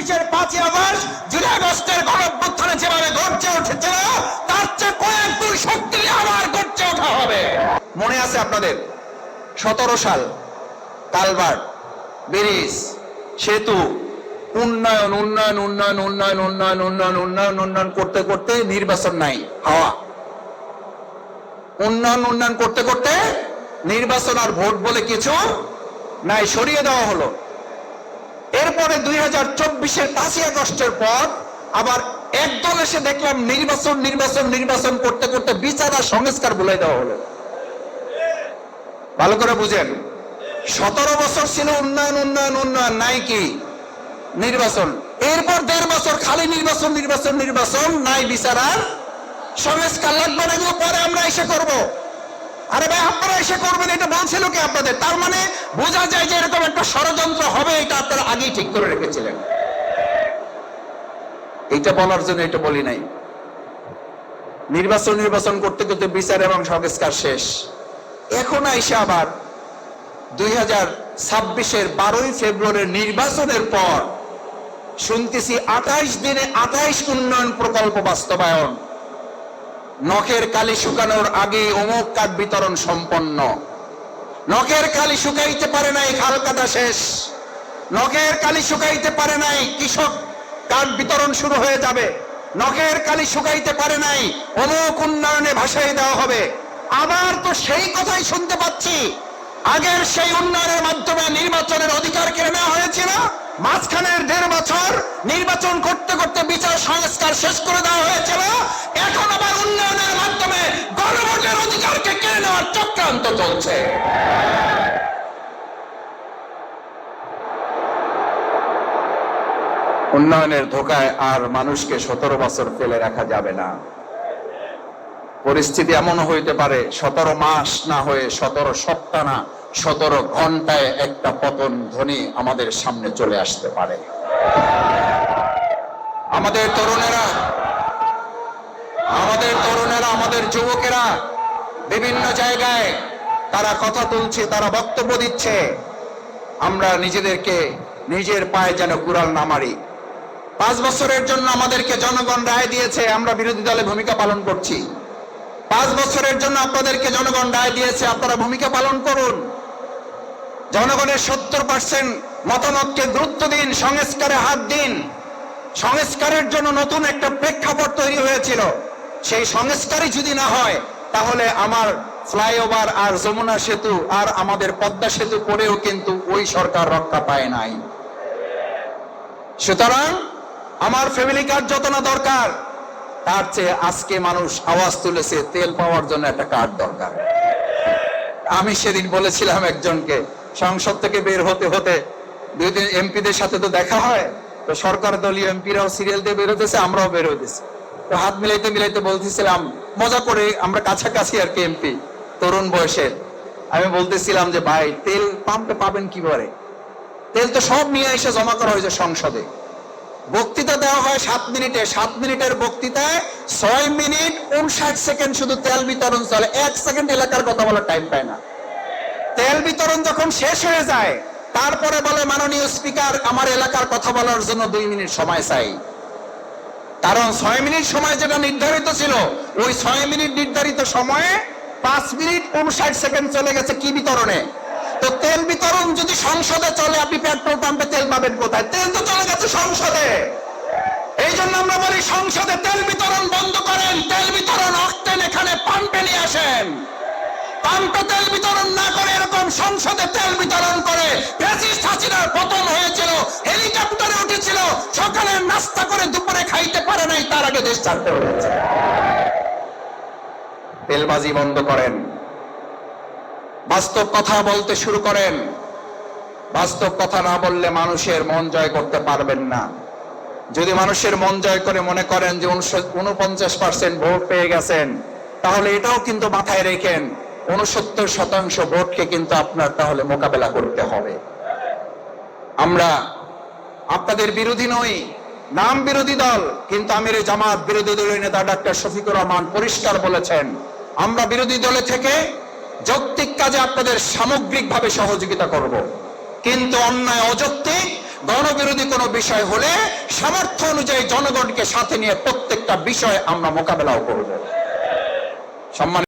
২০২৪-এর ৫ই আগস্ট জুলাই আগস্টের গণঅভ্যুত্থানে যেভাবে গর্জে উঠেছিল তার চেয়ে কয়েক গুণ শক্তি নিয়ে আবার গর্জে ওঠা হবে। মনে আছে আপনাদের ১৭ সাল কালভার্ট, ব্রিজ, সেতু, উন্নয়ন উন্নয়ন উন্নয়ন উন্নয়ন উন্নয়ন উন্নয়ন উন্নয়ন উন্নয়ন করতে করতে নির্বাচন নাই, হাওয়া। উন্নয়ন উন্নয়ন করতে করতে নির্বাচন আর ভোট বলে কিছু নাই, সরিয়ে দেওয়া হলো। এরপরে ২০২৪-এর ৫ই আগস্টের পর আবার একদল এসে দেখলাম নির্বাচন নির্বাচন নির্বাচন করতে করতে বিচার আর সংস্কার বলে দেওয়া হলো। ভালো করে বুঝেন, ১৭ বছর ছিল উন্নয়ন উন্নয়ন উন্নয়ন, নাই কি নির্বাচন। এরপর ১.৫ বছর খালি নির্বাচন নির্বাচন নির্বাচন, নাই বিচার আর সংস্কার। লাগবে না, এগুলো পরে আমরা এসে করব। আরে ভাই, আপনারা এসে করবেন এটা বলছিল কি আপনাদের? তার মানে বোঝা যায় যে এরকম একটা ষড়যন্ত্র হবে, এটা আপনারা আগেই ঠিক করে রেখেছিলেন। এইটা বলার জন্য এটা বলি নাই। নির্বাচন নির্বাচন করতে করতে বিচার এবং সংস্কার শেষ। এখন আইসা আবার ২০২৬-এর ১২ই ফেব্রুয়ারির নির্বাচনের পর শুনতেছি ২৮ দিনে ২৮ উন্নয়ন প্রকল্প বাস্তবায়ন। নখের কালি শুকানোর আগে অমুক কার্ড বিতরণ সম্পন্ন। নখের কালি শুকাইতে পারে নাই, খাল কাটা শেষ। নখের কালি শুকাইতে পারে নাই, কৃষক কার্ড বিতরণ শুরু হয়ে যাবে। নখের কালি শুকাইতে পারে নাই, অমুক উন্নয়নে ভাসাই দেওয়া হবে। আবার তো সেই কথাই শুনতে পাচ্ছি, আগের সেই উন্নয়নের মাধ্যমে নির্বাচনের অধিকার কেড়ে নেওয়া হয়েছিল। মাঝখানের ১.৫ বছর নির্বাচন করতে করতে বিচার সংস্কার শেষ করে দেওয়া হয়েছিল। এখন আবার উন্নয়নের মাধ্যমে গণভোটের অধিকারকে কেড়ে নেওয়ার চক্রান্ত চলছে। উন্নয়নের ধোঁকায় আর মানুষকে ১৭ বছর ফেলে রাখা যাবে না। পরিস্থিতি এমন হইতে পারে ১৭ মাস না হয়ে ১৭ সপ্তাহ না, ১৭ ঘন্টায় একটা পতন ধ্বনি আমাদের সামনে চলে আসতে পারে। আমাদের তরুণেরা, আমাদের যুবকেরা বিভিন্ন জায়গায় তারা কথা তুলছে, তারা বক্তব্য দিচ্ছে। আমরা নিজেদেরকে নিজের পায়ে যেন কুড়াল না মারি। ৫ বছরের জন্য আমাদেরকে জনগণ রায় দিয়েছে, আমরা বিরোধী দলে ভূমিকা পালন করছি। ৫ বছরের জন্য আপনাদেরকে জনগণ রায় দিয়েছে, আপনারা ভূমিকা পালন করুন। জনগণের ৭০% মতামতকে গুরুত্ব দিন, সংস্কারে হাত দিন। সংস্কারের জন্য নতুন একটা প্রেক্ষাপট তৈরি হয়েছিল, সেই সংস্কারই যদি না হয় তাহলে আমার ফ্লাইওভার আর যমুনা সেতু আর আমাদের পদ্মা সেতু করেও কিন্তু ওই সরকার রক্ষা পায় নাই। সুতরাং আমার ফ্যামিলি কার্ড যত না দরকার, তার চেয়ে আজকে মানুষ আওয়াজ তুলেছে তেল পাওয়ার জন্য একটা কার্ড দরকার। আমি সেদিন বলেছিলাম একজনকে, সংসদ থেকে বের হতে হতে ২ দিন এমপিদের সাথে তো দেখা হয়, তো সরকার দলীয় এমপিরাও সিরিয়াল দিয়ে বের হতেছে, আমরাও বের হতেছি। তো হাত মিলাইতে মিলাইতে বলতেছিলাম মজা করে, আমরা কাছাকাছি আর কি এমপি, তরুণ বয়সের। আমি বলতেছিলাম যে ভাই, তেল পাম্পে পাবেন কি করে? তেল তো সব নিয়ে এসে জমা করা হয়েছে সংসদে। বক্তৃতা দেওয়া হয় ৭ মিনিটে, ৭ মিনিটের বক্তৃতায় ৬ মিনিট ৫৯ সেকেন্ড শুধু তেল বিতরণ চলে। ১ সেকেন্ড এলাকার কথা বলার টাইম পায় না। তেল বিতরণ যখন শেষ হয়ে যায়, তারপরে বলে মাননীয় স্পিকার, আমার এলাকার কথা বলার জন্য ২ মিনিট সময় চাই। কারণ ৬ মিনিট সময় যেটা নির্ধারিত ছিল, ওই ৬ মিনিট নির্ধারিত সময়ে ৫ মিনিট ৫৯ সেকেন্ড চলে গেছে কি বিতরণে? তো তেল বিতরণ যদি সংসদে চলে, আপনি পেট্রোল পাম্পে তেল পাবেন কোথায়? তেল তো চলে গেছে সংসদে। এই জন্য আমরা বলি সংসদে তেল বিতরণ বন্ধ করেন, তেল বিতরণ অক্টেন এখানে পাম্পে নিয়ে আসেন। পাম্পে তেল বিতরণ না করে এরকম সংসদে তেল বিতরণ করে ফ্যাসিস্ট হাসিনার পতন হয়েছিল। হেলিকপ্টারে উঠেছিল, সকালে নাস্তা করে দুপুরে খাইতে পারে নাই, তার আগে দেশ ছাড়তে হয়েছে। তেলবাজি বন্ধ করেন, বাস্তব কথা বলতে শুরু করেন। বাস্তব কথা না বললে মানুষের মন জয় করতে পারবেন না। যদি মানুষের মন জয় করে মনে করেন যে 49% ভোট পেয়ে গেছেন, তাহলে এটাও কিন্তু মাথায় রেখেন 69% ভোটকে কিন্তু আপনার তাহলে মোকাবেলা করতে হবে। আমরা আপনাদের বিরোধী নই, নাম বিরোধী দল, কিন্তু আমির জামাত বিরোধী দলের নেতা ডাক্তার শফিকুর রহমান পরিষ্কার বলেছেন, আমরা বিরোধী দলে থেকে যৌক্তিক কাজে আপনাদের সামগ্রিকভাবে সহযোগিতা করব, কিন্তু অন্যায় অযৌক্তিক গণবিরোধী কোনো বিষয় হলে সামর্থ্য অনুযায়ী জনগণকে সাথে নিয়ে প্রত্যেকটা বিষয় আমরা মোকাবেলাও করব। সম্মানিত